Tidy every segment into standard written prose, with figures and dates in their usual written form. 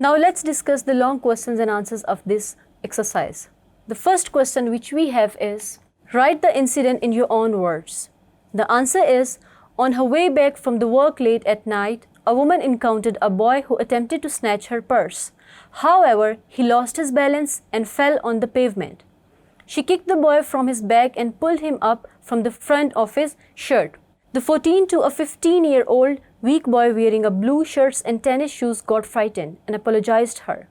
Now let's discuss the long questions and answers of this exercise. The first question which we have is, write the incident in your own words. The answer is, on her way back from the work late at night, a woman encountered a boy who attempted to snatch her purse. However, he lost his balance and fell on the pavement. She kicked the boy from his back and pulled him up from the front of his shirt. The 14 to a 15-year-old weak boy wearing a blue shirt and tennis shoes got frightened and apologized her.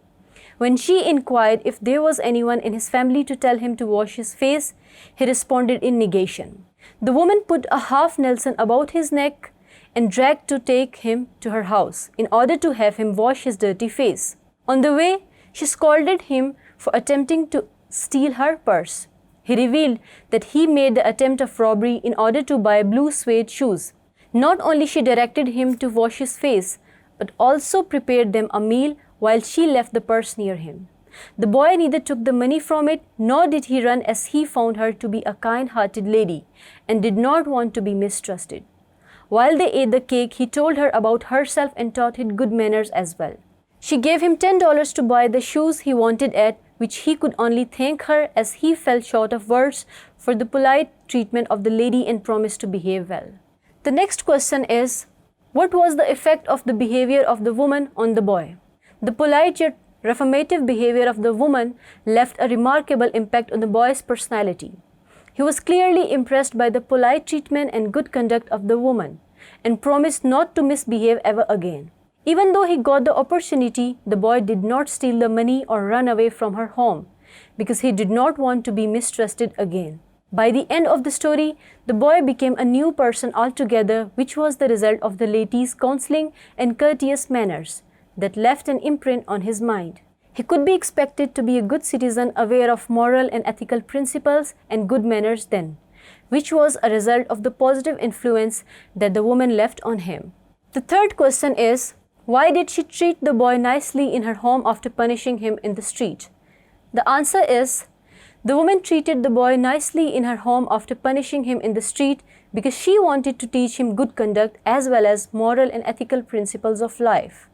When she inquired if there was anyone in his family to tell him to wash his face, he responded in negation. The woman put a half Nelson about his neck and dragged to take him to her house in order to have him wash his dirty face. On the way, she scolded him for attempting to steal her purse. He revealed that he made the attempt of robbery in order to buy blue suede shoes. Not only she directed him to wash his face, but also prepared them a meal while she left the purse near him. The boy neither took the money from it, nor did he run, as he found her to be a kind-hearted lady and did not want to be mistrusted. While they ate the cake, he told her about herself and taught him good manners as well. She gave him $10 to buy the shoes he wanted at, which he could only thank her as he fell short of words for the polite treatment of the lady and promised to behave well. The next question is, what was the effect of the behavior of the woman on the boy? The polite yet reformative behavior of the woman left a remarkable impact on the boy's personality. He was clearly impressed by the polite treatment and good conduct of the woman and promised not to misbehave ever again. Even though he got the opportunity, the boy did not steal the money or run away from her home because he did not want to be mistrusted again. By the end of the story, the boy became a new person altogether, which was the result of the lady's counseling and courteous manners that left an imprint on his mind. He could be expected to be a good citizen aware of moral and ethical principles and good manners then, which was a result of the positive influence that the woman left on him. The third question is, why did she treat the boy nicely in her home after punishing him in the street? The answer is, the woman treated the boy nicely in her home after punishing him in the street because she wanted to teach him good conduct as well as moral and ethical principles of life.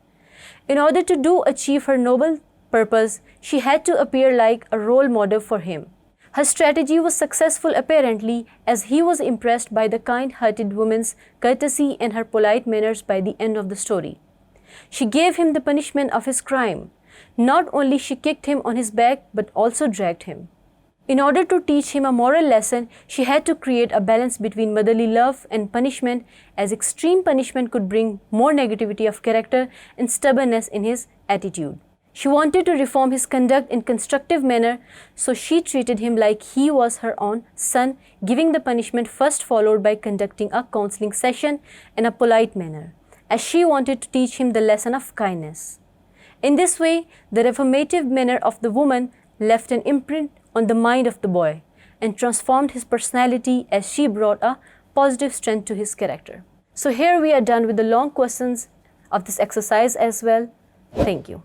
In order to achieve her noble purpose, she had to appear like a role model for him. Her strategy was successful apparently, as he was impressed by the kind-hearted woman's courtesy and her polite manners by the end of the story. She gave him the punishment of his crime. Not only she kicked him on his back, but also dragged him. In order to teach him a moral lesson, she had to create a balance between motherly love and punishment, as extreme punishment could bring more negativity of character and stubbornness in his attitude. She wanted to reform his conduct in constructive manner, so she treated him like he was her own son, giving the punishment first followed by conducting a counseling session in a polite manner, as she wanted to teach him the lesson of kindness. In this way, the reformative manner of the woman left an imprint on the mind of the boy and transformed his personality, as she brought a positive strength to his character. So here we are done with the long questions of this exercise as well. Thank you.